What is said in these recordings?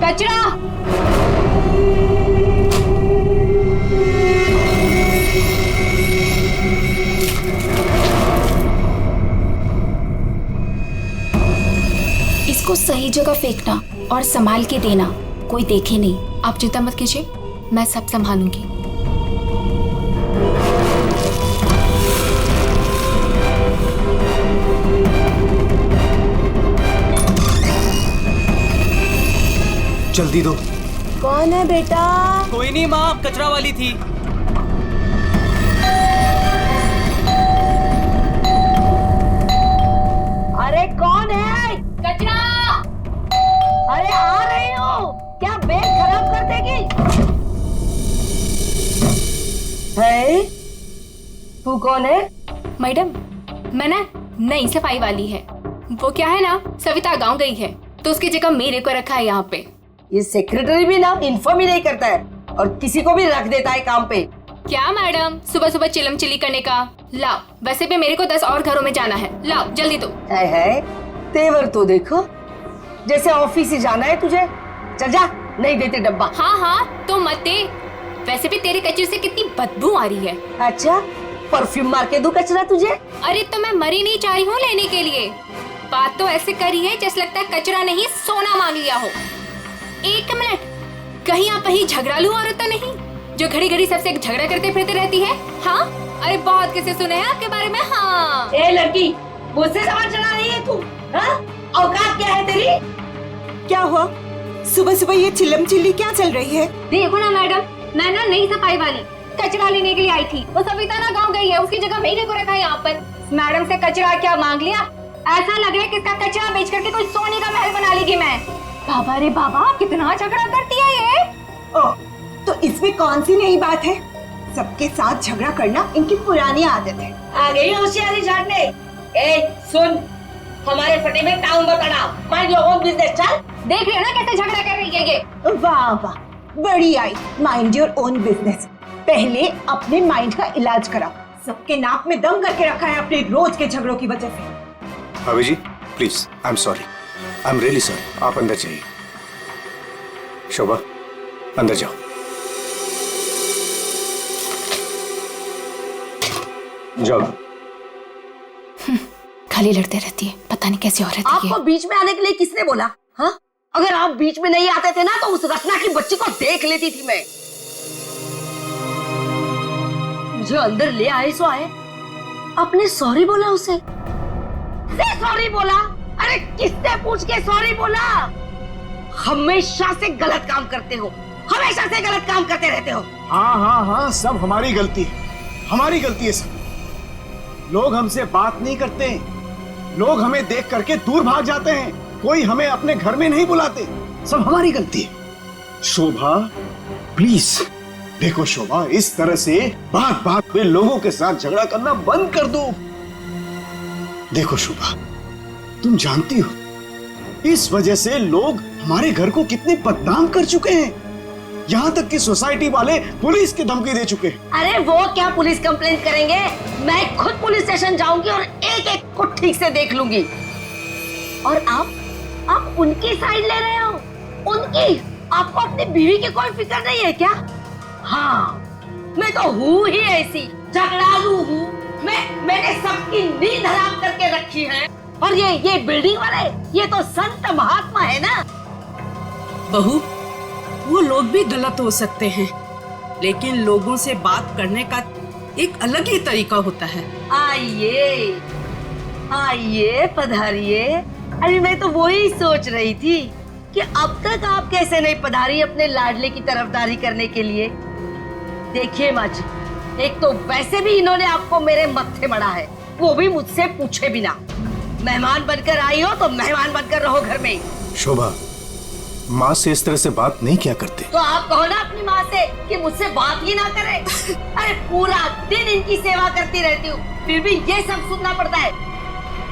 कचरा। इसको सही जगह फेंकना और संभाल के देना, कोई देखे नहीं। आप चिंता मत कीजिए, मैं सब संभालूंगी। जल्दी दो। कौन है बेटा? कोई नहीं माँ, कचरा वाली थी। अरे कौन है? कचरा। अरे आ रही हूँ। क्या बैग खराब कर देगी? है? तू कौन है? मैडम, मैं ना नई सफाई वाली है। वो क्या है ना, सविता गांव गई है तो उसकी जगह मेरे को रखा है यहाँ पे। ये सेक्रेटरी भी ना इन्फॉर्म ही नहीं करता है और किसी को भी रख देता है काम पे। क्या मैडम, सुबह सुबह चिलम चिली करने का। लाओ, वैसे भी मेरे को 10 और घरों में जाना है। लाओ जल्दी दो। है तेवर तो देखो, जैसे ऑफिस ही जाना है तुझे। चल जा, नहीं देते डब्बा। हाँ हाँ तो मत दे। वैसे भी तेरे कचरे से कितनी बदबू आ रही है। अच्छा, परफ्यूम मार के दूं कचरा तुझे? अरे तो मैं मरी नहीं चाह रही हूँ लेने के लिए। बात तो ऐसे करी है जैसे लगता है कचरा नहीं सोना मांग लिया हो। एक मिनट, कहीं आप वही झगड़ालू औरत तो नहीं जो घड़ी घड़ी सबसे झगड़ा करते फिरते रहती है? हाँ, अरे बहुत किसे सुने हैं आपके बारे में। हाँ ए लड़की, मुझसे सवाल चला रही है तू? हाँ? औकात क्या है तेरी? क्या हुआ? सुबह सुबह ये चिल्लम चिल्ली क्या चल रही है? देखो ना मैडम, मैं ना नई सफाई वाली कचरा लेने के लिए आई थी। वो सविता ना गाँव गई है, उसकी जगह मेरे को रखा है यहाँ पर। मैडम से कचरा क्या मांग लिया? ऐसा लग रहा है कि इसका कचरा बेच करके कोई सोने का महल बना लेगी मैं। बाबा रे बाबा, कितना झगड़ा करती है ये। ओह, तो इसमें कौन सी नई बात है? सबके साथ झगड़ा करना इनकी पुरानी आदत है। आ गई होशियारी झाड़ने। ए सुन, हमारे फटे में टाउन बताना। Mind your own business. चल, देख रहे हो ना कैसे झगड़ा कर रही है ये। वाह वाह, बड़ी आई। Mind your own business. पहले अपने माइंड का इलाज करा। सबके नाक में दम करके रखा है अपने रोज के झगड़ों की वजह से। भाभी जी please, I am sorry, I am really sorry. आप अंदर जाइए। शोभा, अंदर जाओ। जाओ। खाली लड़ते रहती है, पता नहीं कैसी औरत है ये। आपको बीच में आने के लिए किसने बोला? हाँ, अगर आप बीच में नहीं आते थे ना तो उस रत्ना की बच्ची को देख लेती थी मैं। मुझे अंदर ले आए सो आए। आपने सॉरी बोला उसे? सॉरी बोला? अरे किससे पूछ के सॉरी बोला? हमेशा से गलत काम करते हो, हमेशा से गलत काम करते रहते हो। हाँ हाँ हाँ, सब हमारी गलती है, हमारी गलती है सब। लोग हमसे बात नहीं करते, लोग हमें देख करके दूर भाग जाते हैं, कोई हमें अपने घर में नहीं बुलाते, सब हमारी गलती है। शोभा प्लीज देखो, शोभा इस तरह से बात बात पे लोगों के साथ झगड़ा करना बंद कर दो। देखो शोभा, तुम जानती हो इस वजह से लोग हमारे घर को कितने बदनाम कर चुके हैं। यहाँ तक कि सोसाइटी वाले पुलिस की धमकी दे चुके हैं। अरे वो क्या पुलिस कंप्लेंट करेंगे, मैं खुद पुलिस स्टेशन जाऊंगी और एक एक को ठीक से देख लूंगी। और आप उनकी साइड ले रहे हो? उनकी? आपको अपनी बीवी की कोई फिक्र नहीं है क्या? हाँ, मैं तो हूँ ही ऐसी, झगड़ालू हूँ। मैंने सबकी नींद हराम करके रखी है। और ये बिल्डिंग वाले, ये तो संत महात्मा है ना। बहू, वो लोग भी गलत हो सकते हैं, लेकिन लोगों से बात करने का एक अलग ही तरीका होता है। आइए आइए, पधारिए। अरे मैं तो वही सोच रही थी कि अब तक आप कैसे नहीं पधारी अपने लाडले की तरफदारी करने के लिए। देखिए माँ जी, एक तो वैसे भी इन्होंने आपको मेरे मत्थे मड़ा है, वो भी मुझसे पूछे बिना। मेहमान बनकर आई हो तो मेहमान बनकर रहो घर में। शोभा, माँ से इस तरह से बात नहीं किया करते। तो आप कहो ना अपनी माँ से कि मुझसे बात ही ना करे। अरे पूरा दिन इनकी सेवा करती रहती हूँ, फिर भी ये सब सुनना पड़ता है।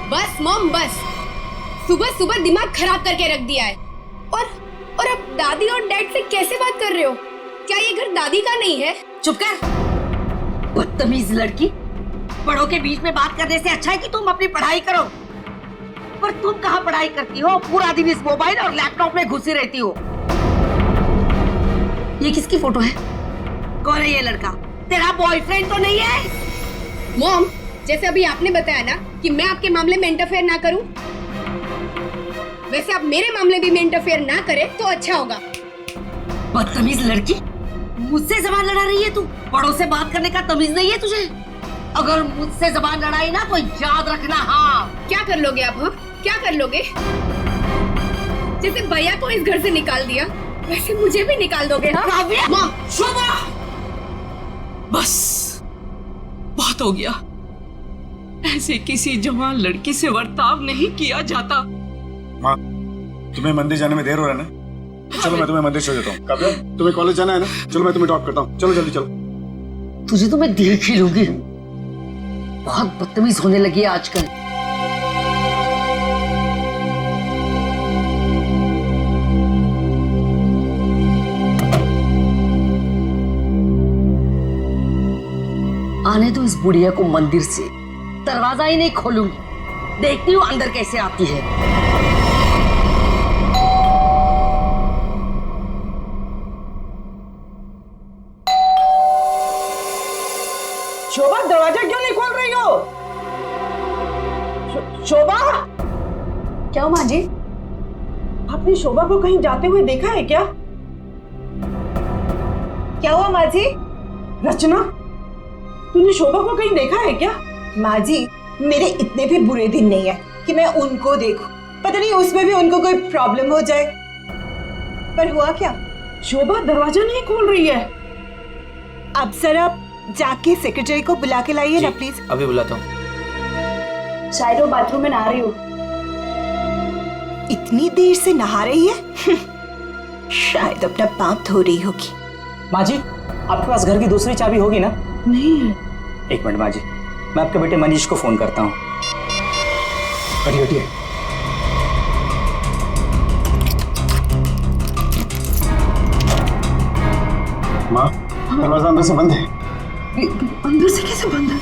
बस मॉम बस, सुबह सुबह दिमाग खराब करके रख दिया है। और अब दादी और डैड से कैसे बात कर रहे हो? क्या ये घर दादी का नहीं है? चुप कर, बदतमीज लड़की। बड़ों के बीच में बात करने से अच्छा है कि तुम अपनी पढ़ाई करो। पर तुम कहाँ पढ़ाई करती हो? पूरा दिन इस मोबाइल और लैपटॉप में घुसी रहती हो। ये किसकी फोटो है? कौन है ये लड़का? तेरा बॉयफ्रेंड तो नहीं है? मॉम, जैसे अभी आपने बताया ना कि मैं आपके मामले में इंटरफेयर ना करूं, वैसे आप मेरे मामले भी में इंटरफेयर ना करें तो अच्छा होगा। बदतमीज लड़की, मुझसे जबान लड़ा रही है तू? बड़ों से बात करने का तमीज नहीं है तुझे? अगर मुझसे जबान लड़ाई ना तो याद रखना। हाँ, क्या कर लोगे आप? हाँ, क्या कर लोगे? जैसे भैया को इस घर से निकाल दिया वैसे मुझे भी निकाल दोगे? हाँ? काव्या! माँ, शोभा! बस बहुत हो गया। ऐसे किसी जवान लड़की से बर्ताव नहीं किया जाता। माँ, तुम्हें मंदिर जाने में देर हो रहा है ना? चलो मैं तुम्हें मंदिर छोड़ देता हूँ। काव्या, तुम्हें कॉलेज जाना है ना? चलो मैं तुम्हें ड्रॉप करता हूँ। चलो जल्दी चलो। तुझे तो मैं देख ही लूंगी। बहुत बदतमीज होने लगी है आजकल। आने दो इस बुढ़िया को मंदिर से, दरवाजा ही नहीं खोलूंगी। देखती हूँ अंदर कैसे आती है। शोभा, दरवाजा क्यों नहीं खोल रही हो? शोभा, क्या माँ जी? आपने शोभा को कहीं जाते हुए देखा है क्या? क्या हुआ माँ जी? रचना, तूने शोभा को कहीं देखा है क्या? माँ जी, मेरे इतने भी बुरे दिन नहीं है कि मैं उनको देखूं। पता नहीं उसमें भी उनको कोई प्रॉब्लम हो जाए। पर हुआ क्या? शोभा दरवाजा नहीं खोल रही है। अब जरा जाके सेक्रेटरी को बुला के लाइए ना प्लीज। अभी बुलाता हूँ। शायद वो बाथरूम में नहा रही हो। इतनी देर से नहा रही है? शायद अपना पाप धो रही होगी। माँ जी, आपके पास घर की दूसरी चाबी होगी ना? नहीं है। एक मिनट माँ जी, मैं आपके बेटे मनीष को फोन करता हूँ। हटिए हटिए। माँ, दरवाजा अंदर से बंद है। अंदर से कैसे बंद है?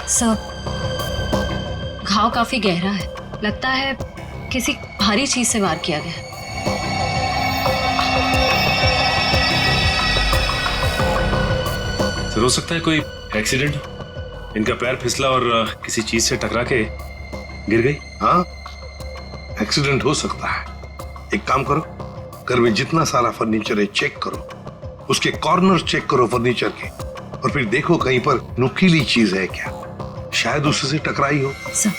सर, घाव काफी गहरा है। लगता है किसी भारी चीज से वार किया गया। सर, हो सकता है कोई एक्सीडेंट। इनका पैर फिसला और किसी चीज से टकरा के गिर गई। हाँ, एक्सीडेंट हो सकता है। एक काम करो, घर में जितना सारा फर्नीचर है चेक करो, उसके कॉर्नर चेक करो फर्नीचर के, और फिर देखो कहीं पर नुकीली चीज है क्या, शायद उससे टकराई हो। सर,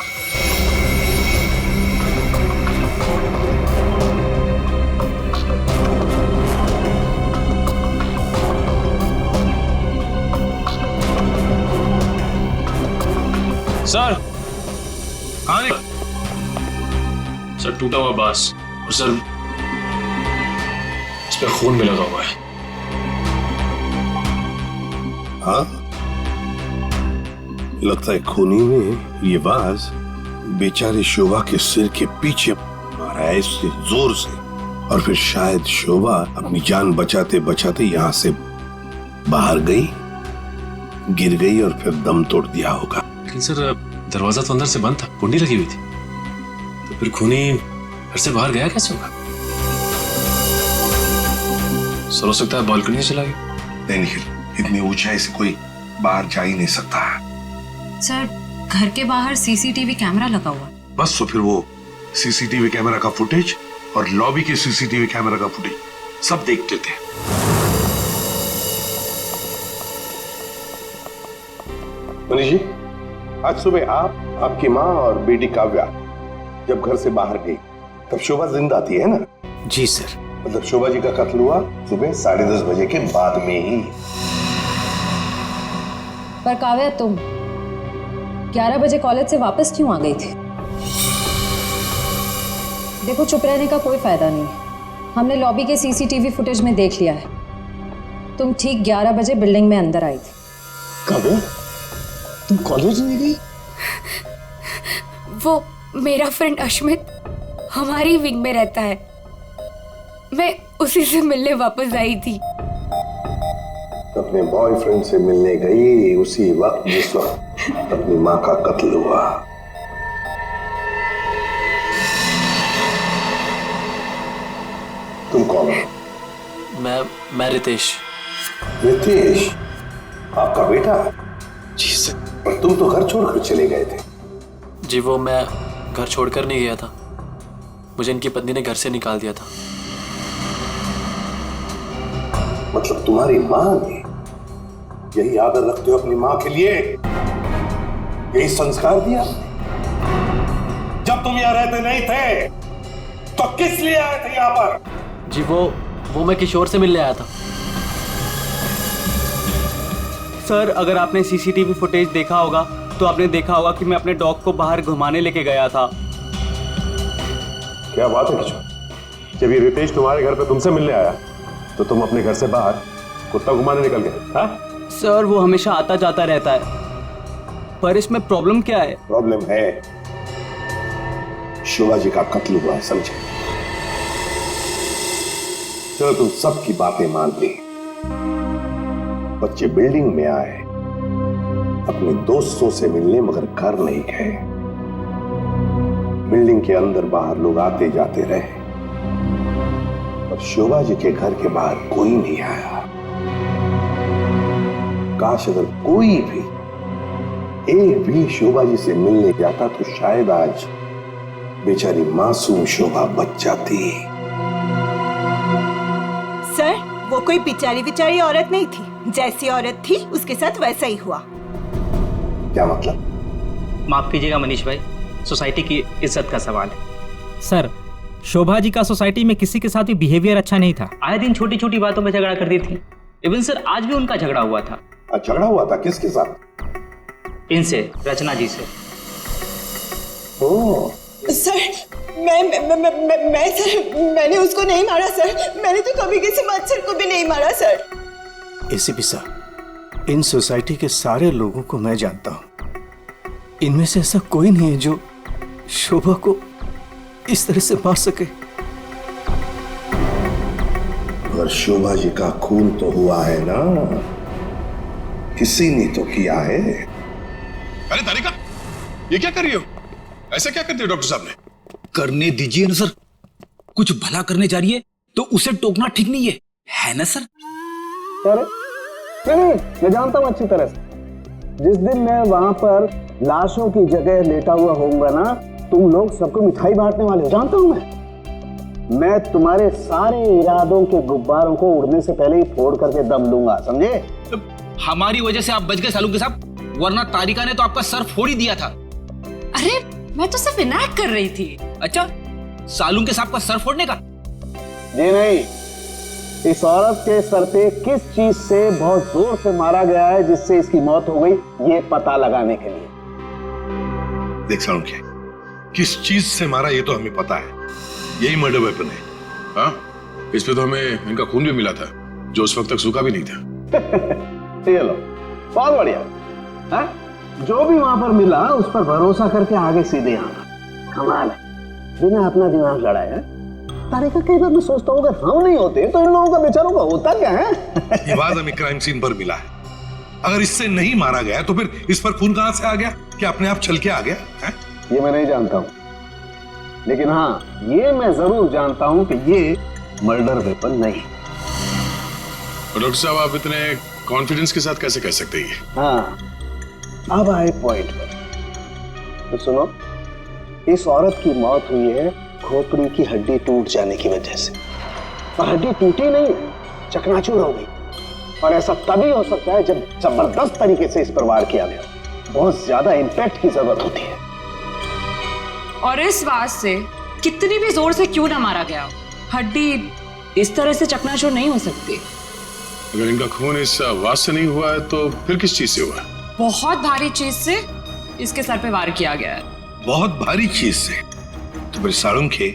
सर, हाँ सर, टूटा हुआ बांस और सर इस पे खून भी लगा हुआ है। हाँ, लगता है खूनी में ये बाज बेचारे शोभा के सिर के पीछे मारा है इससे जोर से, और फिर शायद शोभा अपनी जान बचाते बचाते यहाँ से बाहर गई, गिर गई और फिर दम तोड़ दिया होगा। लेकिन सर, दरवाजा तो अंदर से बंद था, कुंडी लगी हुई थी, तो फिर खूनी घर से बाहर गया कैसे होगा? सर, हो सकता है बालकनी से चला गया। नहीं निखिल, इतनी ऊंचाई से कोई बाहर जा ही नहीं सकता है। सर, घर के बाहर सीसीटीवी कैमरा लगा हुआ। बस तो फिर वो सीसीटीवी कैमरा का फुटेज और लॉबी के सीसीटीवी कैमरा का फुटेज सब देख लेते हैं। मनीष जी, आज सुबह आप, आपकी माँ और बेटी काव्या जब घर से बाहर गई तब शोभा जिंदा थी, है ना? जी सर। मतलब शोभा जी का कत्ल हुआ सुबह 10:30 बजे के बाद में ही। पर काव्या, तुम 11 बजे कॉलेज से वापस क्यों आ गई थी? देखो, चुप रहने का कोई फायदा नहीं है। हमने लॉबी के सीसीटीवी फुटेज में देख लिया है। तुम ठीक 11 बजे बिल्डिंग में अंदर आई थी। काव्या, तुम कॉलेज नहीं गई? वो मेरा फ्रेंड अश्मित हमारी विंग में रहता है, मैं उसी से मिलने वापस आई थी। अपने बॉयफ्रेंड से मिलने गई उसी वक्त जिस वक्त अपनी मां का कत्ल हुआ। तुम कौन हो? मैं रितेश। रितेश, आपका बेटा? जी सर। पर तुम तो घर छोड़कर चले गए थे। जी वो मैं घर छोड़कर नहीं गया था, मुझे इनकी पत्नी ने घर से निकाल दिया था। मतलब तुम्हारी माँ ने? यही आदर रखते हो अपनी माँ के लिए? यही संस्कार दिया? जब तुम यहाँ रहते नहीं थे तो किस लिए आए थे यहाँ पर? जी वो मैं किशोर से मिलने आया था। सर अगर आपने सीसीटीवी फुटेज देखा होगा तो आपने देखा होगा कि मैं अपने डॉग को बाहर घुमाने लेके गया था। क्या बात है किशोर, जब ये रितेश तुम्हारे घर पे तुमसे मिलने आया तो तुम अपने घर से बाहर कुत्ता घुमाने निकल गए? हाँ सर वो हमेशा आता जाता रहता है, पर इसमें प्रॉब्लम क्या है? प्रॉब्लम है शोभा जी का कत्ल हुआ है, समझे? चलो तुम सबकी बातें मान ली। बच्चे बिल्डिंग में आए अपने दोस्तों से मिलने, मगर घर नहीं गए। बिल्डिंग के अंदर बाहर लोग आते जाते रहे, और शोभा जी के घर के बाहर कोई नहीं आया। काश अगर कोई भी एक भी शोभा जी से मिलने जाता तो शायद आज बेचारी मासूम शोभा बच जाती। सर वो कोई बिचारी औरत नहीं थी, जैसी औरत थी उसके साथ वैसा ही हुआ। क्या मतलब? माफ कीजिएगा मनीष भाई, सोसाइटी की इज्जत का सवाल है। सर शोभा जी का सोसाइटी में किसी के साथ भी बिहेवियर अच्छा नहीं था। आए दिन छोटी छोटी बातों में झगड़ा करती थी। इवन सर आज भी उनका झगड़ा हुआ था। झगड़ा हुआ था? किसके साथ? इनसे, रचना जी से। ओह सर मैं सर मैंने उसको नहीं मारा सर, मैंने तो कभी किसी मच्छर को भी नहीं मारा सर। एसीपी साहब, इन सोसाइटी के सारे लोगों को मैं जानता हूं, इनमें से ऐसा कोई नहीं है जो शोभा को इस तरह से मार सके। मगर शोभा जी का खून तो हुआ है ना, किसी ने तो किया है। अरे तारिका, ये क्या कर रही हो? ऐसा क्या कर दिया डॉक्टर साहब ने? करने दीजिए ना सर, कुछ भला करने जा रही है तो उसे टोकना ठीक नहीं है ना सर? नहीं, मैं जानता हूं अच्छी तरह से। जिस दिन मैं वहां पर लाशों की जगह लेटा हुआ होऊंगा ना, तुम लोग सबको मिठाई बांटने वाले हो, जानता हूं मैं तुम्हारे सारे इरादों के गुब्बारों को उड़ने से पहले ही फोड़ करके दम लूंगा, समझे? हमारी वजह से आप बच गए सालू के साहब, वरना तारिका ने तो आपका सर फोड़ ही दिया था। अरे मैं तो सिर्फ इनायत कर रही थी। अच्छा, सालू के साहब का सर फोड़ने का? जी नहीं, इस औरत के सर पे किस चीज से बहुत जोर से मारा गया है जिससे इसकी मौत हो गई, ये पता लगाने के लिए। देख सालुंखे, किस चीज से मारा ये तो हमें पता है, यही मर्डर वेपन है। हाँ, इस पे तो हमें इनका खून भी मिला था जो उस वक्त तक सूखा भी नहीं था। चलो, बहुत बढ़िया। हाँ? जो भी वहां पर मिला उस पर भरोसा करके आगे सीधे आना, कमाल है, बिना अपना दिमाग लड़ाए। तारिका, कई बार मैं सोचता हूँ अगर हम नहीं होते तो इन लोगों का बेचारों का होता क्या है? ये बात हमें क्राइम सीन पर मिला है। अगर इससे नहीं मारा गया तो फिर इस पर खून कहां से आ गया? क्या अपने आप छल के आ गया है? ये मैं नहीं जानता हूँ, लेकिन हाँ ये मैं जरूर जानता हूँ कि ये मर्डर वेपन नहीं। डॉक्टर साहब, आप इतने कॉन्फिडेंस के साथ कैसे कह सकते हैं? हाँ, अब आए पॉइंट पर। तो सुनो, इस औरत की मौत हुई है खोपड़ी की हड्डी टूट जाने की वजह से, और हड्डी टूटी नहीं, चकनाचूर हो गई। और ऐसा तभी हो सकता है जब जबरदस्त तरीके से इस पर वार किया गया, बहुत ज्यादा इंपैक्ट की जरूरत होती है। और इस बात से कितनी भी जोर से क्यों ना मारा गया, हड्डी इस तरह से चकनाचूर नहीं हो सकती। अगर इनका खून इस आवाज से नहीं हुआ है तो फिर किस चीज से हुआ है? बहुत भारी चीज से इसके सर पे वार किया गया है। बहुत भारी चीज से? तो फिर सालुंखे,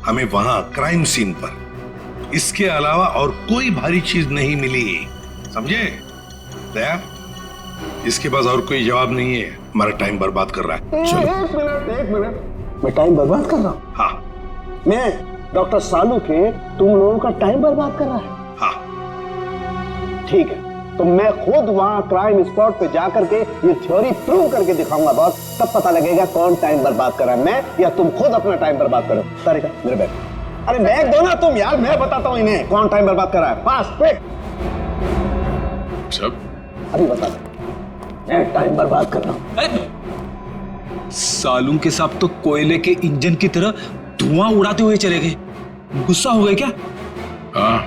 हमें वहां क्राइम सीन पर इसके अलावा और कोई भारी चीज नहीं मिली, समझे? दया, इसके पास और कोई जवाब नहीं है, हमारा टाइम बर्बाद कर रहा है। एक मिनट, मैं टाइम बर्बाद कर रहा हूँ? हाँ। मैं डॉक्टर सालुंखे तुम लोगों का टाइम बर्बाद कर रहा है? हाँ। ठीक है, तो मैं खुद वहां क्राइम स्पॉट पे जाकर के ये थ्योरी प्रूव करके दिखाऊंगा बॉस। तब पता लगेगा कौन टाइम बर्बाद कर रहा है, मैं या तुम खुद अपना टाइम बर्बाद करो। तारिका मेरे बैग, अरे बैग दो ना तुम यार, मैं बताता हूँ इन्हें कौन टाइम बर्बाद कर रहा है। Fast quick. सब अभी बता, मैं टाइम बर्बाद कर रहा हूँ। सालूं के साथ तो कोयले के इंजन की तरह धुआं उड़ाते हुए चले गए। गुस्सा हो गए क्या? हाँ,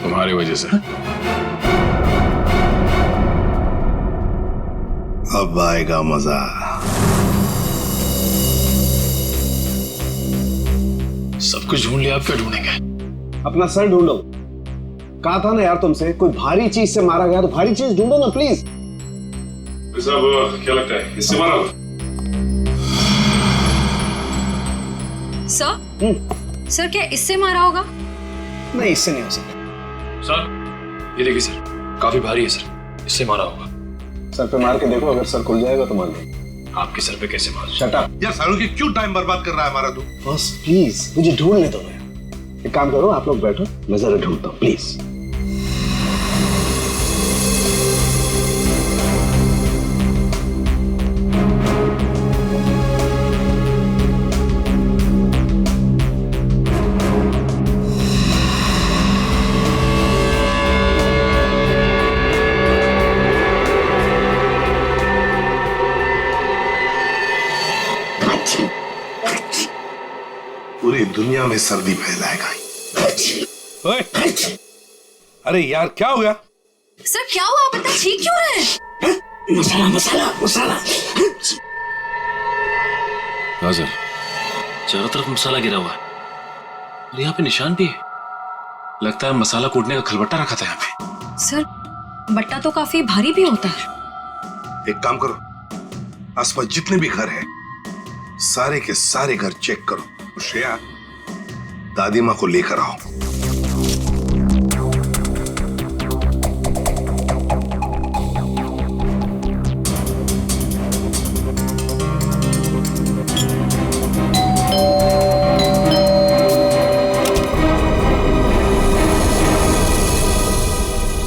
तुम्हारी वजह से। अब आएगा मजा। सब कुछ ढूंढ लिया, अब क्या ढूंढेंगे? अपना सर ढूंढो। कहा था ना यार तुमसे, कोई भारी चीज से मारा गया तो भारी चीज ढूंढो ना प्लीज। साहब क्या लगता है, इससे मारा? सर क्या इससे मारा होगा? नहीं, इससे नहीं हो सकता। सर ये देखिए सर, काफी भारी है सर, इससे मारा होगा। सर पे मार के देखो, अगर सर खुल जाएगा तो मान लो। आपके सर पे कैसे मार? शट अप यार, सालों की क्यों टाइम बर्बाद कर रहा है हमारा तू? बस प्लीज मुझे ढूंढने दो। एक काम करो, आप लोग बैठो, मैं जरा ढूंढता हूँ प्लीज। पूरी दुनिया में सर्दी फैलाएगा। ओए, अरे यार क्या हो गया? सर क्या हुआ, आप इतना चीख क्यों रहे हैं? मसाला मसाला मसाला। हाँ सर, चारों तरफ मसाला गिरा हुआ है और यहाँ पे निशान भी है। लगता है मसाला कूटने का खलबट्टा रखा था यहाँ पे। सर बट्टा तो काफी भारी भी होता है। एक काम करो, आसपास जितने भी घर हैं, सारे के सारे घर चेक करो। श्रेया, दादी माँ को लेकर आओ।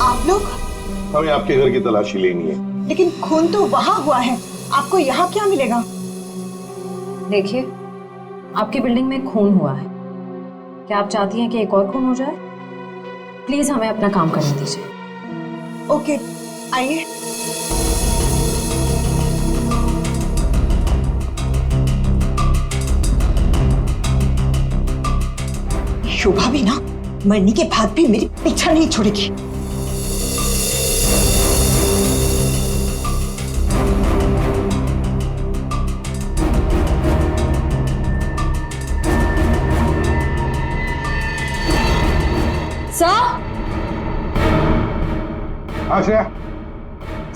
आप लोग? हमें आपके घर की तलाशी लेनी है। लेकिन खून तो वहां हुआ है, आपको यहाँ क्या मिलेगा? देखिए, आपकी बिल्डिंग में खून हुआ है। क्या आप चाहती हैं कि एक और खून हो जाए? प्लीज हमें अपना काम करने दीजिए। ओके, आइए। शोभा भी ना मरने के बाद भी मेरी पीछा नहीं छोड़ेगी।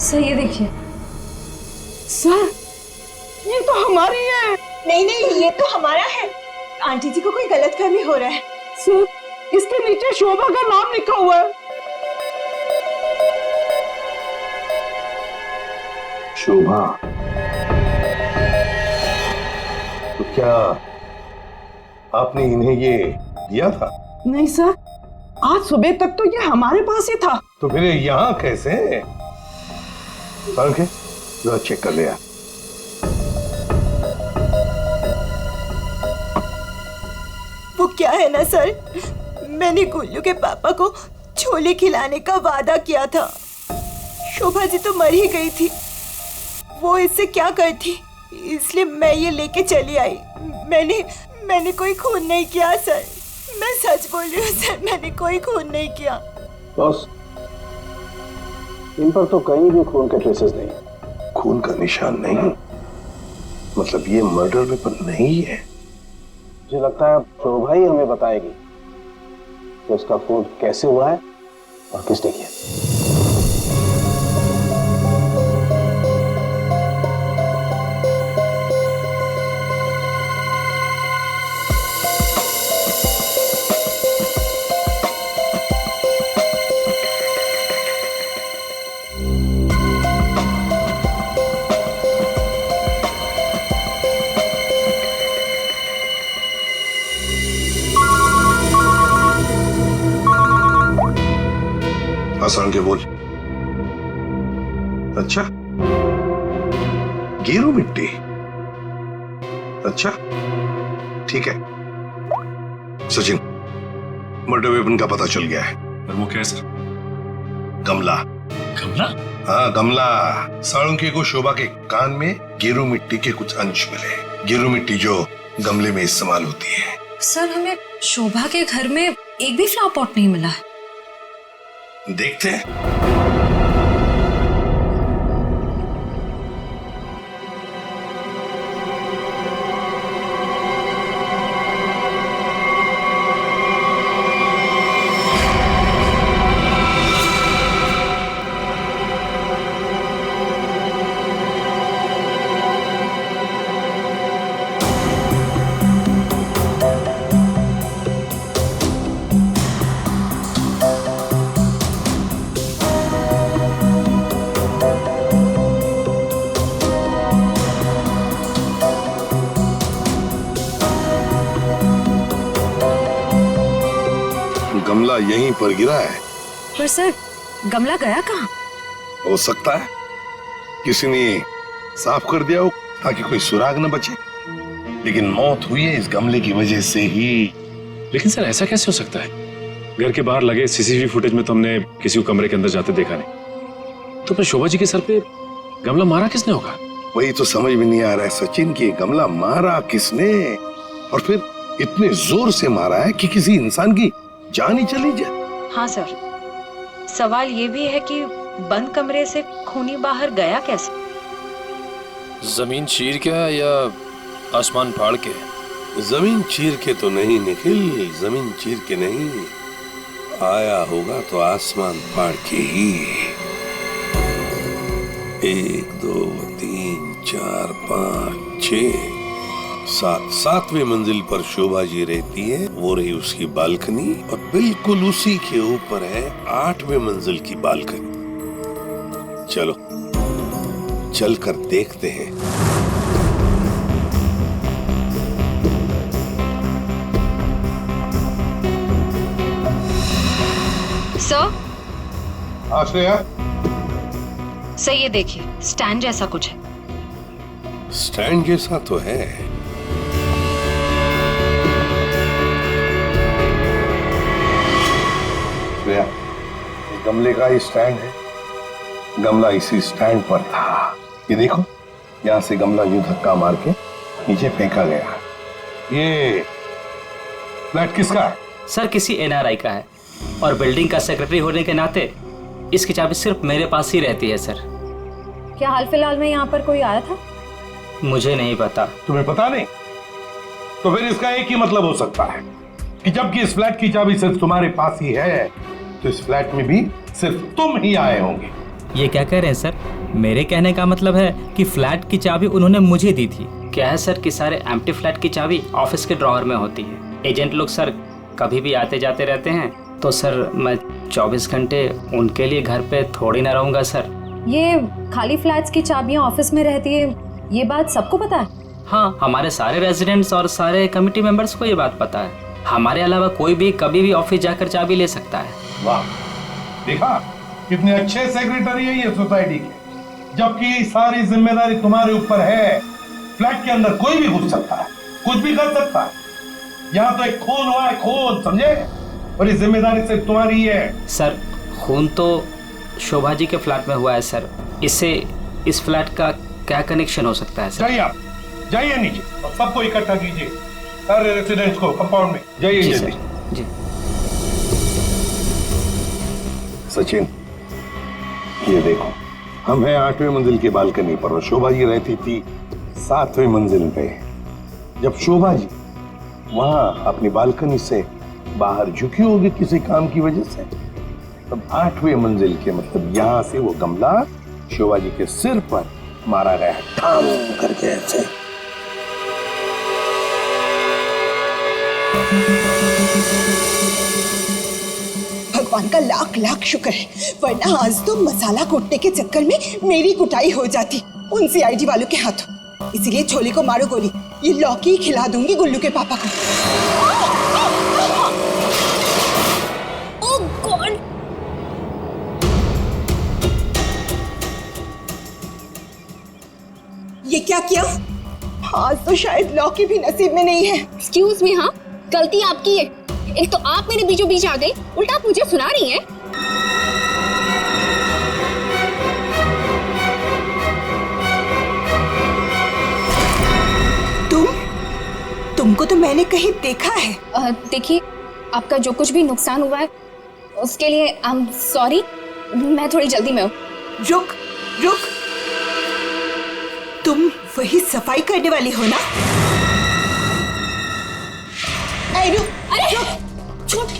सर ये देखिए। सर ये तो हमारी है। नहीं नहीं, ये तो हमारा है। आंटी जी को कोई गलतफहमी हो रहा है। सर इसके नीचे शोभा का नाम लिखा हुआ है। शोभा? तो क्या आपने इन्हें ये दिया था? नहीं सर, आज सुबह तक तो ये हमारे पास ही था। तो फिर यहाँ कैसे? जरा चेक कर लिया। वो क्या है ना सर, मैंने गुल्लू के पापा को छोले खिलाने का वादा किया था। शोभा जी तो मर ही गई थी, वो इससे क्या करती, इसलिए मैं ये लेके चली आई। मैंने कोई खून नहीं किया सर, मैं सच बोल रही हूँ सर, मैंने कोई खून नहीं किया। बॉस, इन पर तो कहीं भी खून के ट्रेसेस नहीं। खून का निशान नहीं? मतलब ये मर्डर वेपन नहीं है? मुझे लगता है शोभा ही हमें बताएगी कि उसका खून कैसे हुआ है और किसने किया। आसान के बोल। अच्छा, गेरू मिट्टी। अच्छा ठीक है सचिन, मर्डर वेपन का पता चल गया है। और वो क्या है सर? गमला। गमला? हाँ गमला। साळुंखे को शोभा के कान में गेरू मिट्टी के कुछ अंश मिले। गेरू मिट्टी जो गमले में इस्तेमाल होती है। सर हमें शोभा के घर में एक भी फ्लावर पॉट नहीं मिला है। देखते हैं। गमला यहीं पर गिरा है। पर सर गमला गया कहाँ? हो सकता है किसी ने साफ कर दिया हो ताकि कोई सुराग न बचे, लेकिन मौत हुई है इस गमले की वजह से ही। लेकिन सर ऐसा कैसे हो सकता है? घर के बाहर लगे सीसीटीवी फुटेज में तो हमने किसी को कमरे के अंदर जाते देखा नहीं। तो फिर शोभा जी के सर पे गमला मारा किसने होगा? वही तो समझ में नहीं आ रहा है सचिन कि गमला मारा किसने, और फिर इतने जोर से मारा है कि किसी इंसान की जान ही चली जाए। हाँ सर, सवाल ये भी है कि बंद कमरे से खूनी बाहर गया कैसे? जमीन चीर के या आसमान फाड़ के? जमीन चीर के तो नहीं निखिल, जमीन चीर के नहीं, आया होगा तो आसमान फाड़ के ही। 1 2 3 4 5 6 7 7वें मंजिल पर शोभा जी रहती है। वो रही उसकी बालकनी, और बिल्कुल उसी के ऊपर है 8वें मंजिल की बालकनी। चलो चलकर देखते हैं। सर आश्रया, सर ये देखिए, स्टैंड जैसा कुछ है। स्टैंड जैसा तो है। श्रेया, इस गमले का ही स्टैंड है। गमला इसी स्टैंड पर था। ये देखो, यहाँ से गमला यूं धक्का मार के नीचे फेंका गया। ये फ्लैट किसका है? सर किसी एनआरआई का है, और बिल्डिंग का सेक्रेटरी होने के नाते इसकी चाबी सिर्फ मेरे पास ही रहती है सर। क्या हाल फिलहाल में यहाँ पर कोई आया था? मुझे नहीं पता। तुम्हें पता नहीं? तो फिर इसका एक ही मतलब हो सकता है कि जबकि इस फ्लैट की चाबी सिर्फ तुम्हारे पास ही है, तो इस फ्लैट में भी सिर्फ तुम ही आए होंगे। ये क्या कह रहे हैं सर? मेरे कहने का मतलब है कि फ्लैट की चाबी उन्होंने मुझे दी थी। क्या है सर कि सारे एम्प्टी फ्लैट की चाबी ऑफिस के ड्रॉअर में होती है। एजेंट लोग सर कभी भी आते जाते रहते हैं, तो सर मैं 24 घंटे उनके लिए घर पे थोड़ी ना रहूंगा सर। ये खाली फ्लैट्स की चाबियां ऑफिस में रहती है, ये बात सबको पता है? हाँ, हमारे सारे रेजिडेंट्स और सारे कमिटी मेंबर्स को ये बात पता है। हमारे अलावा कोई भी कभी भी ऑफिस जाकर चाबी ले सकता है। वाह, देखा कितने अच्छे सेक्रेटरी है ये सोसाइटी के, जबकि सारी जिम्मेदारी तुम्हारे ऊपर है। फ्लैट के अंदर कोई भी घुस सकता है, कुछ भी कर सकता है। यहाँ तो एक खून हुआ है, खून, समझे? और ये जिम्मेदारी सिर्फ तुम्हारी है। सर खून तो शोभा जी के फ्लैट में हुआ है सर, इससे इस फ्लैट का क्या कनेक्शन हो सकता है सर? जाइए, आप जाइए नीचे और सबको इकट्ठा कीजिए, सारे रेसिडेंट्स को कंपाउंड में। जाइए जल्दी। जी सचिन, ये देखो, हम हैं 8वें मंजिल की बालकनी पर और शोभा जी रहती थी 7वें मंजिल पे। जब शोभा जी वहां अपनी बालकनी से बाहर झुकी होगी किसी काम की वजह से, तब 8वें मंजिल के मतलब यहां से वो गमला शोभा जी के सिर पर मारा गया, ठाम करके ऐसे। भगवान का लाख लाख शुक्र है, वरना आज तो मसाला कूटने के चक्कर में मेरी कुटाई हो जाती उन सीआईडी वालों के हाथों। इसीलिए छोले को मारो गोली, ये लौकी खिला दूंगी गुल्लू के पापा को। क्या किया? आज तो शायद लॉ की भी नसीब में नहीं है। एक्सक्यूज मी, हाँ गलती आपकी है। एक तो आप मेरे बीचों बीच आ गई, उल्टा आप मुझे सुना रही हैं। तुमको तो मैंने कहीं देखा है। देखिए, आपका जो कुछ भी नुकसान हुआ है उसके लिए आई एम सॉरी। मैं थोड़ी जल्दी में हूँ। रुक रुक, तुम वही सफाई करने वाली हो ना?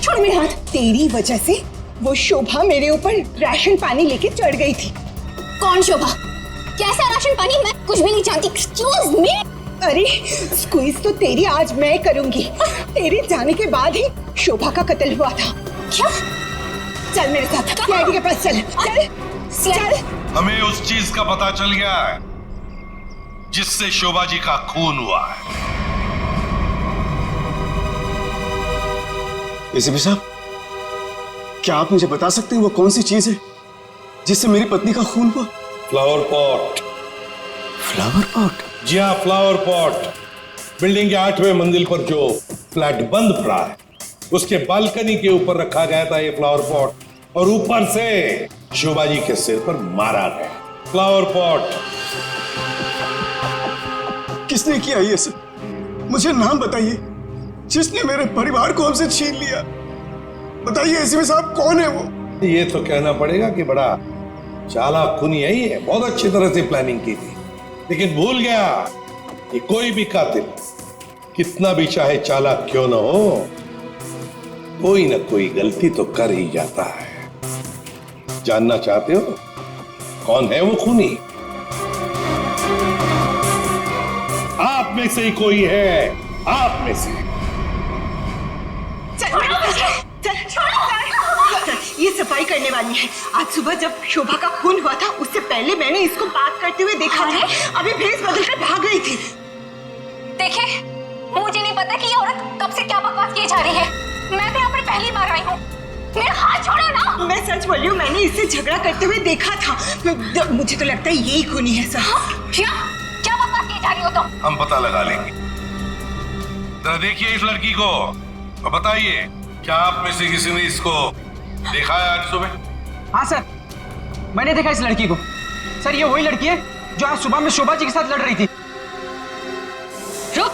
छोड़ मेरे हाथ। तेरी वजह से वो शोभा मेरे ऊपर राशन पानी लेके चढ़ गई थी। कौन शोभा? कैसा राशन पानी? मैं कुछ भी नहीं जानती। Excuse me. अरे स्क्वीज तो तेरी आज मैं करूंगी। तेरे जाने के बाद ही शोभा का कत्ल हुआ था। क्या? चल मेरे साथ सीआईडी के पास चल। चल। हमें उस चीज का पता चल गया है जिससे शोभा जी का खून हुआ है। एसीपी साहब, क्या आप मुझे बता सकते हैं वो कौन सी चीज है जिससे मेरी पत्नी का खून हुआ? Flower pot. Flower pot? जी हाँ, फ्लावर पॉट। बिल्डिंग के 8वें मंजिल पर जो फ्लैट बंद पड़ा है उसके बालकनी के ऊपर रखा गया था ये फ्लावर पॉट, और ऊपर से शोभा जी के सिर पर मारा गया। फ्लावर पॉट किसने किया ये सब? मुझे नाम बताइए जिसने मेरे परिवार को हमसे छीन लिया। बताइए एसीपी साहब, कौन है वो? ये तो कहना पड़ेगा कि बड़ा चालाक खूनी है ये, बहुत अच्छी तरह से प्लानिंग की थी, लेकिन भूल गया कि कोई भी कातिल कितना भी चाहे चालाक क्यों ना हो, कोई ना कोई गलती तो कर ही जाता है। जानना चाहते हो कौन है वो खूनी? आप में से ही कोई है, आप में से। ये सफाई करने वाली है। आज सुबह जब शोभा का खून हुआ था उससे पहले मैंने इसको बात करते हुए देखा था। अभी भेस बदल कर भाग गई थी। देखिए, मुझे नहीं पता कि ये औरत कब से क्या बकवास किए जा रही है। मैं तो यहाँ पर पहली बार आई हूँ। मेरा हाथ छोड़ो ना। मैं सच बोल रही हूँ, मैंने इससे झगड़ा करते हुए देखा था। मुझे तो लगता है यही खूनी है सर। क्या बकवास किए जा रही हो तुम? हम पता लगा लेंगे। जरा देखिए इस लड़की को और बताइए, क्या आप में से किसी ने इसको देखा है आज सुबह? हाँ सर, मैंने देखा इस लड़की को। सर, ये वही लड़की है जो आज सुबह में शोभा जी के साथ लड़ रही थी। रुक,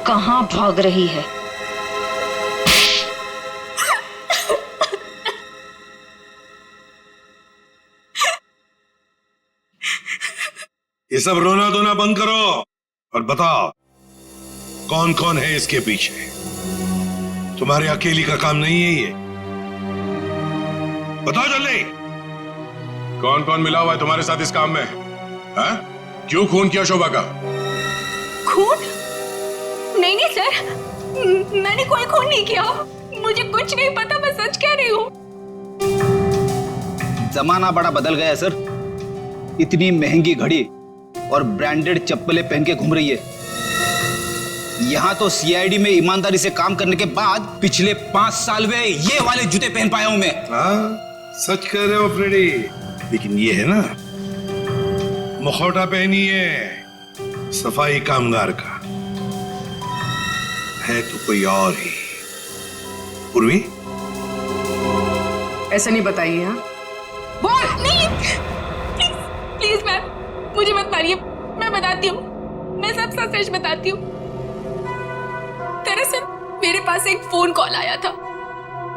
कहाँ भाग रही है? ये सब रोना धोना बंद करो और बताओ कौन कौन है इसके पीछे। तुम्हारे अकेली का काम नहीं है ये, बताओ जल्दी। कौन कौन मिला हुआ है तुम्हारे साथ इस काम में? हाँ? क्यों खून किया शोभा का? खून? नहीं सर, मैंने कोई खून नहीं किया। मुझे कुछ नहीं पता, मैं सच कह रही हूँ। जमाना बड़ा बदल गया है सर। इतनी महंगी घड़ी और ब्रांडेड चप्पलें पहन के घूम रही है। यहाँ तो सीआईडी में ईमानदारी से काम करने के बाद पिछले 5 साल में ये वाले जूते पहन पाया हूं मैं। हाँ, सच कह रहे हो फ्रेडी, लेकिन ये है ना, मुखौटा पहनी है सफाई कामगार का, है तो कोई और ही। पूर्वी, ऐसा नहीं बताइए। हाँ, बोल नहीं। प्लीज मैम, मुझे मत मारिए। मैं बताती हूँ, मैं सब सच बताती हूँ। दरअसल मेरे पास एक फोन कॉल आया था।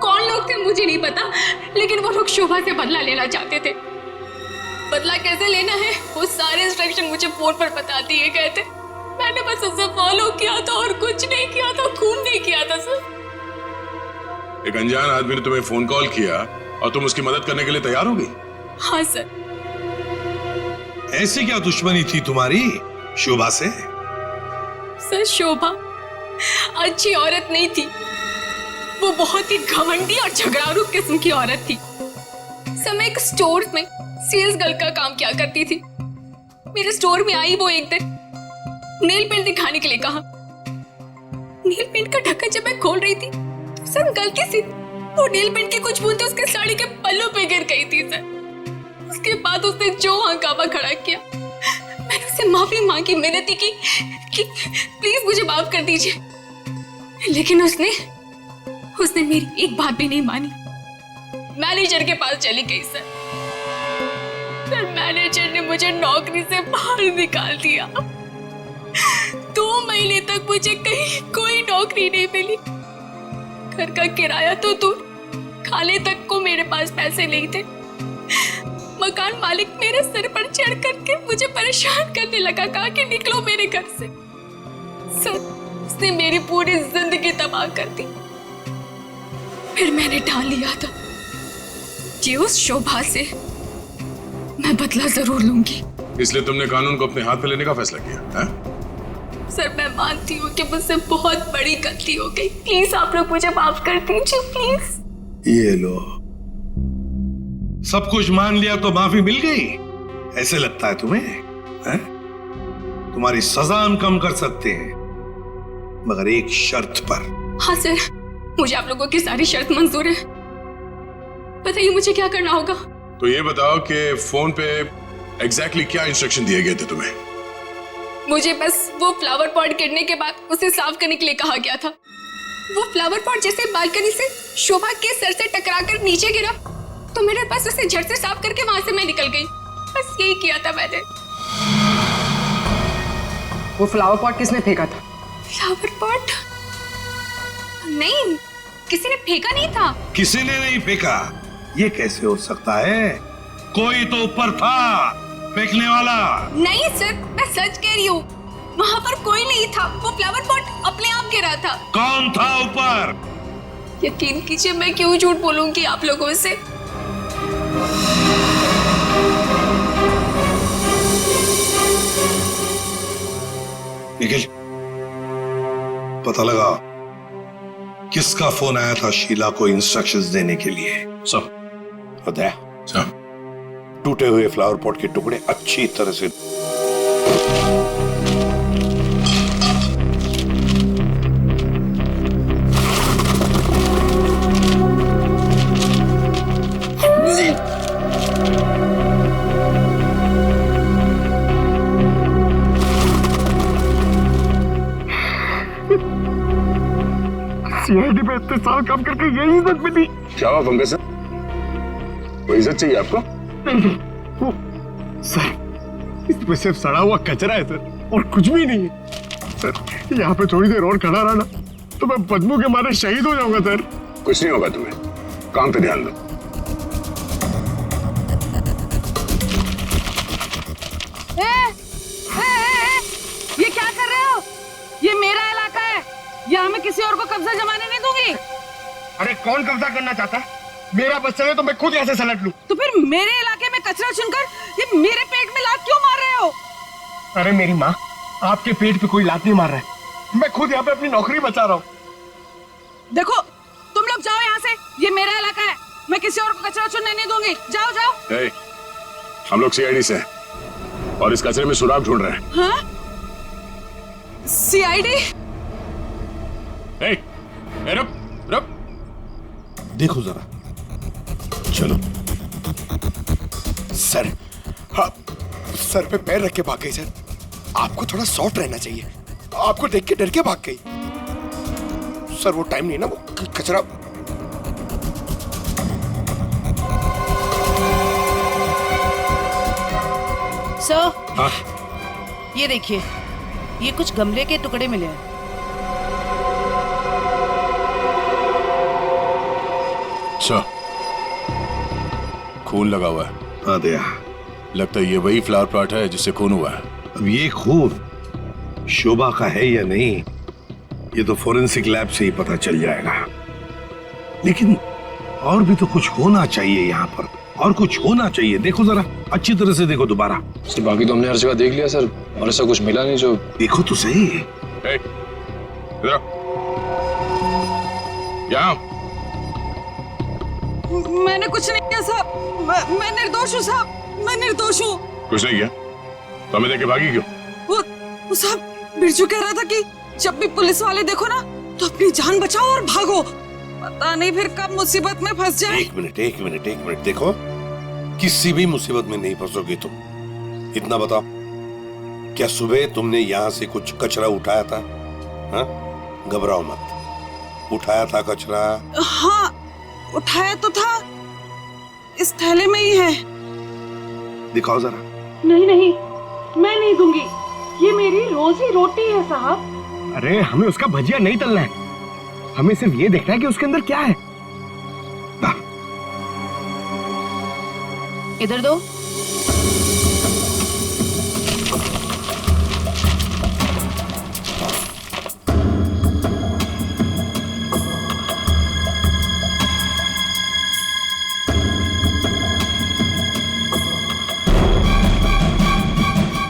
कौन लोग थे मुझे नहीं पता, लेकिन वो लोग शोभा से बदला लेना चाहते थे। बदला कैसे लेना है वो सारे इंस्ट्रक्शन मुझे फोन पर बता दिए गए थे। मैंने बस उसे फॉलो किया था और कुछ नहीं किया था, खून नहीं किया था सर। एक अनजान आदमी ने तुम्हें फोन कॉल किया और तुम उसकी मदद करने के लिए तैयार हो गई? हाँ सर। ऐसी क्या दुश्मनी थी तुम्हारी शोभा से? सर, शोभा अच्छी औरत नहीं थी। वो बहुत ही घमंडी और झगड़ालू किस्म की औरत थी। समय एक स्टोर में सेल्स गर्ल का काम किया करती थी। मेरे स्टोर में आई वो एक दिन, नेल पेंट दिखाने के लिए कहा। नेल पेंट का ढक्कन जब मैं खोल रही थी तो सर गलती से वो नेल पेंट की कुछ बूंदें उसके साड़ी के पल्लू पे गिर गई थी सर। उसके बाद उसने जो हंगामा खड़ा किया, मैंने उससे माफी मांगी, मिन्नती की कि प्लीज मुझे माफ कर दीजिए, लेकिन उसने मेरी एक बात भी नहीं मानी। मैनेजर के पास चली गई सर। फिर मैनेजर ने मुझे नौकरी से बाहर निकाल दिया। 2 महीने तक मुझे कहीं कोई नौकरी नहीं मिली। घर का किराया तो दूर, खाने तक को मेरे पास पैसे नहीं थे। मकान मालिक मेरे सर पर चढ़ करके मुझे परेशान करने लगा, कहा कि निकलो मेरे घर से। सर, उसने मेरी पूरी जिंदगी तबाह कर दी। फिर मैंने ठान लिया था कि उस शोभा से मैं बदला जरूर लूंगी। इसलिए तुमने कानून को अपने हाथ में लेने का फैसला किया है? सर, मैं मानती हूँ कि मुझसे बहुत बड़ी गलती हो गई। प्लीज आप लोग मुझे माफ कर दीजिए, प्लीज। ये लो, सब कुछ मान लिया तो माफी मिल गई? ऐसे लगता है तुम्हें? है? तुम्हारी सजा हम कम कर सकते हैं, मगर एक शर्त पर। हाँ सर, मुझे आप लोगों की सारी शर्त मंजूर है। बताइए मुझे क्या करना होगा। तो ये बताओ कि फोन पे एग्जैक्टली क्या इंस्ट्रक्शन दिए गए थे तुम्हें? मुझे बस वो फ्लावर पॉट गिरने के बाद उसे साफ करने के लिए कहा गया था। वो फ्लावर पॉट जैसे बालकनी से शोभा के सर से टकराकर नीचे गिरा, तो मेरे पास उसे झट से साफ करके वहां से मैं निकल गई। बस यही किया था मैंने। वो फ्लावर पॉट किसने फेंका था? Flower pot? नहीं, किसी ने फेंका नहीं था। किसी ने नहीं फेंका? ये कैसे हो सकता है? कोई तो ऊपर था फेंकने वाला। नहीं सर, मैं सच कह रही हूँ, वहाँ पर कोई नहीं था। वो फ्लावर पॉट अपने आप गिरा था। कौन था ऊपर? यकीन कीजिए, मैं क्यों झूठ बोलूंगी आप लोगों से। निखिल, पता लगा किसका फोन आया था शीला को इंस्ट्रक्शंस देने के लिए? सब बताया? सब। टूटे हुए फ्लावर पॉट के टुकड़े अच्छी तरह से सीआईडी पे इतने साल काम करके यही इज्जत मिली। क्या हुआ पंकज सर? वो इज्जत चाहिए आपको? नहीं, वो सर, इसमें सिर्फ सड़ा हुआ कचरा है सर, और कुछ भी नहीं है सर। यहाँ पे थोड़ी देर और खड़ा रहा ना तो मैं बदबू के मारे शहीद हो जाऊंगा सर। कुछ नहीं होगा तुम्हें, काम पे ध्यान दो। ये क्या कर रहे हो? ये मेरा इलाका है, यहाँ मैं किसी और को कब्जा जमाने नहीं दूंगी। अरे कौन कब्जा करना चाहता है? मेरा बस चले तो मैं खुद यहाँ से सलट लूं। तो फिर मेरे इलाके में कचरा चुनकर ये मेरे पेट में लात क्यों मार रहे हो? अरे मेरी माँ, आपके पेट पे कोई लात नहीं मार रहा है, मैं खुद यहाँ पे अपनी नौकरी बचा रहा हूँ। देखो, तुम लोग जाओ यहाँ से, ये मेरा इलाका है, मैं किसी और को कचरा चुनने नहीं दूंगी। जाओ जाओ। हम लोग सीआईडी से हैं और इस कचरे में सुराग ढूंढ रहे हैं। हाँ? सीआईडी? रुक रुक, देखो जरा, चलो। सर, हाँ, सर पे पैर रख के भाग गई सर। आपको थोड़ा सॉफ्ट रहना चाहिए, आपको देख के डर के भाग गई। सर वो टाइम नहीं ना, वो कचरा। सर, हाँ? ये देखिए, ये कुछ गमले के टुकड़े मिले हैं। अच्छा, खून लगा हुआ है। हाँ दया, लगता है ये वही फ्लावर पॉट है जिससे खून हुआ है। अब ये खून शोभा का है या नहीं, ये तो फोरेंसिक लैब से ही पता चल जाएगा। लेकिन और भी तो कुछ होना चाहिए यहाँ पर, और कुछ होना चाहिए। देखो जरा, अच्छी तरह से देखो दोबारा। सर बाकी तो हमने हर जगह देख लिया सर, और ऐसा कुछ मिला नहीं जो। देखो तो सही। यहाँ मैंने कुछ नहीं किया साहब, मैं निर्दोष हूँ साहब, मैं निर्दोष हूँ। कुछ नहीं किया तो हमें देख के भागी क्यों? वो साहब, बिरजू कह रहा था कि जब भी पुलिस वाले देखो ना तो अपनी जान बचाओ और भागो, पता नहीं फिर कब मुसीबत में फंस जाए। एक मिनट, देखो, किसी भी मुसीबत में नहीं फंसोगे तुम। इतना बताओ, क्या सुबह तुमने यहाँ से कुछ कचरा उठाया था? हाँ, घबराओ मत, उठाया था कचरा? हाँ, उठाया तो था, इस थैले में ही है। दिखाओ जरा। नहीं नहीं, मैं नहीं दूंगी, ये मेरी रोजी रोटी है साहब। अरे हमें उसका भजिया नहीं तलना है, हमें सिर्फ ये देखना है कि उसके अंदर क्या है। इधर दो।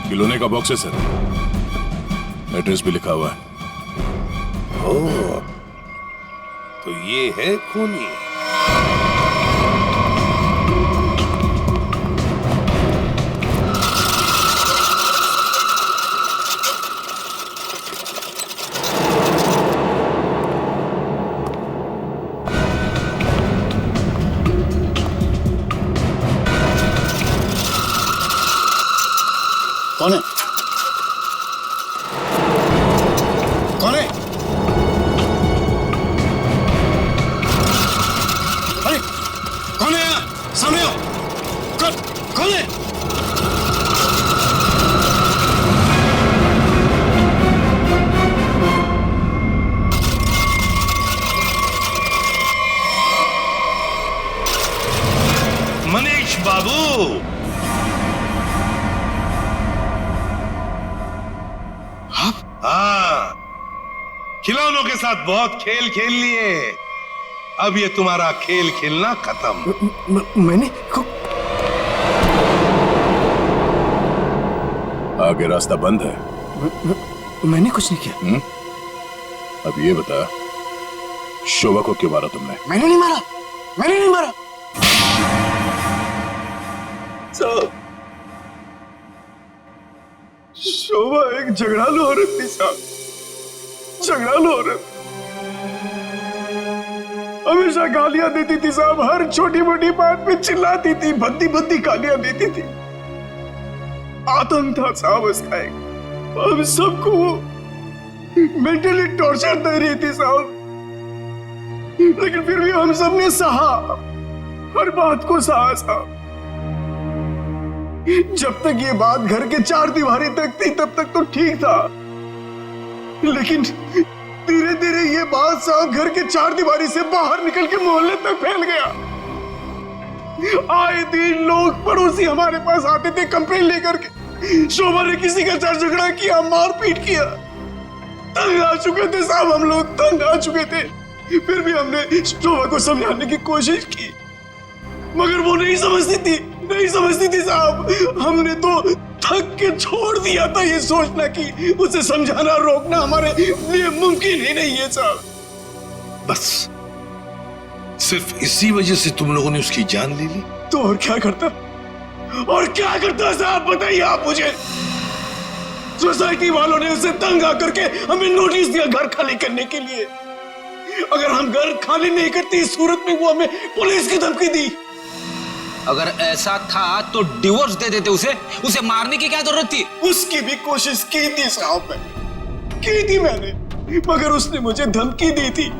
खिलौने का बॉक्स है सर, एड्रेस भी लिखा हुआ है। ओह, तो ये है खूनी। कौन है? कौन है? अरे कौन है यहाँ? सामने आओ। कौन है? मनीष बाबू, हाँ, खिलौनों के साथ बहुत खेल खेल लिए, अब ये तुम्हारा खेल खेलना खत्म। मैंने आगे रास्ता बंद है। मैंने कुछ नहीं किया। अब ये बता, शोभा को क्यों मारा तुमने? मैंने नहीं मारा, मैंने नहीं मारा। शोभा एक झगड़ालू औरत थी साहब, झगड़ालू औरत। हमेशा गालियां देती थी साहब, हर छोटी मोटी बात पे चिल्लाती थी, भद्दी भद्दी गालियां देती थी। आतंक था साहब उसका एक। हम सबको वो मेंटली टॉर्चर दे रही थी साहब, लेकिन फिर भी हम सब ने सहा, हर बात को सहा साहब। जब तक ये बात घर के चार दीवारी तक थी तब तक तो ठीक था, लेकिन धीरे धीरे ये बात साहब घर के चार दीवारी से बाहर निकल के मोहल्ले तक फैल गया। आए दिन लोग पड़ोसी हमारे पास आते थे कंप्लेन लेकर के, शोभा ने किसी का झगड़ा किया, मारपीट किया। तंग आ चुके थे साहब, हम लोग तंग आ चुके थे। फिर भी हमने शोभा को समझाने की कोशिश की, मगर वो नहीं समझती थी साहब। हमने तो थक के छोड़ दिया था ये सोचना कि उसे समझाना रोकना हमारे लिए मुमकिन ही नहीं है साहब। बस सिर्फ इसी वजह से तुम लोगों ने उसकी जान ले ली? तो और क्या करता साहब, बताइए आप मुझे। सोसाइटी वालों ने उसे तंग आकर के हमें नोटिस दिया घर खाली करने के लिए। अगर हम घर खाली नहीं करते इस सूरत में वो हमें पुलिस की धमकी दी। अगर ऐसा था तो डिवोर्स दे देते उसे मारने की क्या जरूरत थी? उसकी भी कोशिश की थी साहब, मैंने, मगर उसने मुझे धमकी दी थी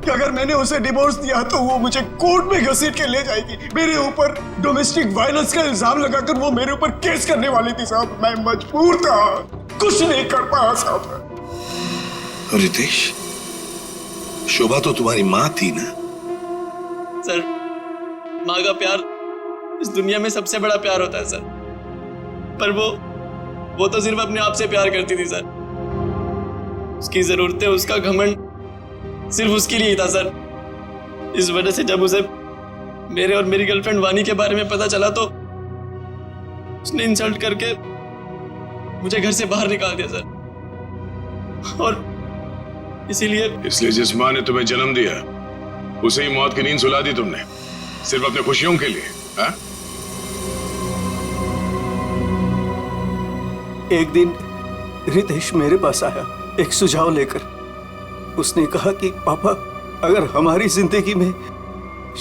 कि अगर मैंने उसे डिवोर्स दिया तो वो मुझे कोर्ट में घसीट के ले जाएगी। मेरे ऊपर डोमेस्टिक वायलेंस का इल्जाम लगाकर वो मेरे ऊपर केस करने वाली थी साहब। मैं मजबूर था, कुछ नहीं कर पाया साहब। रितेश, शोभा तो तुम्हारी माँ थी ना? सर, माँ का प्यार इस दुनिया में सबसे बड़ा प्यार होता है सर, पर वो तो सिर्फ अपने आप से प्यार करती थी सर। उसकी जरूरतें, उसका घमंड सिर्फ उसके लिए ही था सर। इस वजह से जब उसे मेरे और मेरी गर्लफ्रेंड वानी के बारे में पता चला तो उसने इंसल्ट करके मुझे घर से बाहर निकाल दिया सर। और इसीलिए जिस माँ ने तुम्हें जन्म दिया उसे ही मौत की नींद सुला दी तुमने, सिर्फ अपने खुशियों के लिए। हा? एक दिन रितेश मेरे पास आया एक सुझाव लेकर। उसने कहा कि पापा, अगर हमारी जिंदगी में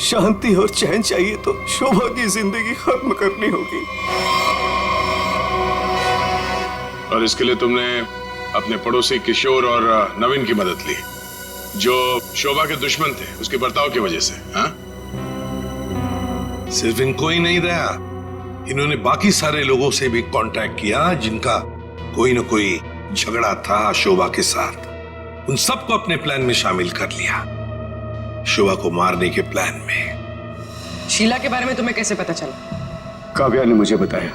शांति और चैन चाहिए तो शोभा की जिंदगी खत्म करनी होगी। और इसके लिए तुमने अपने पड़ोसी किशोर और नवीन की मदद ली, जो शोभा के दुश्मन थे उसके बर्ताव की वजह से। हाँ? सिर्फ इनको ही नहीं रहा, इन्होंने बाकी सारे लोगों से भी कांटेक्ट किया जिनका कोई न कोई झगड़ा था शोभा के साथ। उन सबको अपने प्लान में शामिल कर लिया, शोभा को मारने के प्लान में। शीला के बारे में तुम्हें कैसे पता चला? काव्या ने मुझे बताया,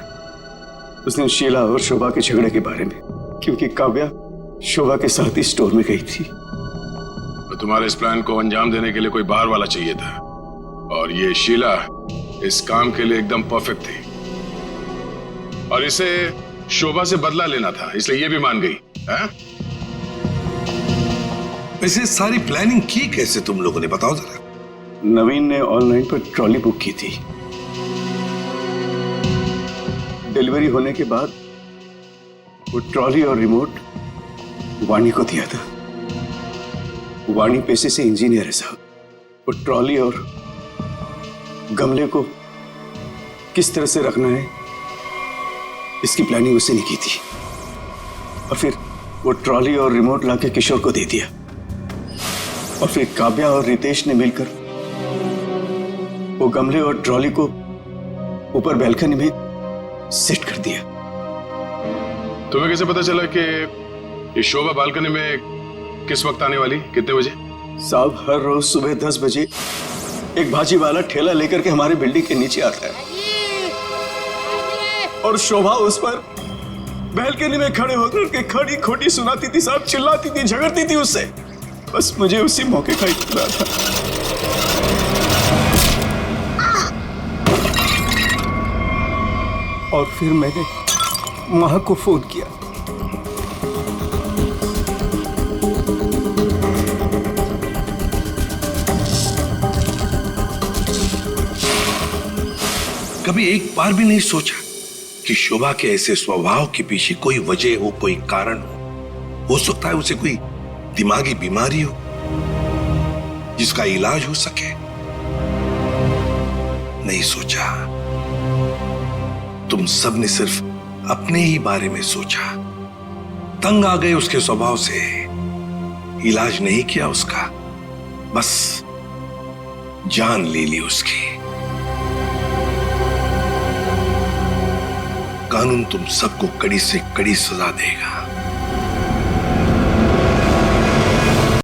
उसने शीला और शोभा के झगड़े के बारे में, क्योंकि काव्या शोभा के साथ ही स्टोर में गई थी। तो तुम्हारे इस प्लान को अंजाम देने के लिए कोई बाहर वाला चाहिए था, और ये शीला इस काम के लिए एकदम परफेक्ट थी, और इसे शोभा से बदला लेना था, इसलिए ये भी मान गई। हाँ? वैसे सारी प्लानिंग की कैसे तुम लोगों ने, बताओ जरा। नवीन ने ऑनलाइन पर ट्रॉली बुक की थी। डिलीवरी होने के बाद वो ट्रॉली और रिमोट वाणी को दिया था। वाणी पेशे से इंजीनियर है साहब। वो ट्रॉली और गमले को किस तरह से रखना है इसकी प्लानिंग उससे नहीं की थी, और फिर वो ट्रॉली और रिमोट लाके किशोर को दे दिया, और फिर काव्या और रितेश ने मिलकर वो गमले और ट्रॉली को ऊपर बैल्कनी में सेट कर दिया। तुम्हें कैसे पता चला कि ये शोभा बालकनी में किस वक्त आने वाली, कितने बजे? साहब हर रोज सुबह 10 बजे एक भाजी वाला ठेला लेकर के हमारे बिल्डिंग के नीचे आता है, और शोभा उस पर बैल्कनी में खड़े होकर के खड़ी खोटी सुनाती थी साहब, चिल्लाती थी, झगड़ती थी उससे। बस मुझे उसी मौके का इंतजार था। और फिर मैंने मां को फोन किया। कभी एक बार भी नहीं सोचा कि शोभा के ऐसे स्वभाव के पीछे कोई वजह हो, कोई कारण हो सकता है उसे कोई दिमागी बीमारी हो जिसका इलाज हो सके। नहीं सोचा, तुम सब ने सिर्फ अपने ही बारे में सोचा, तंग आ गए उसके स्वभाव से, इलाज नहीं किया उसका, बस जान ले ली उसकी। कानून तुम सबको कड़ी से कड़ी सजा देगा।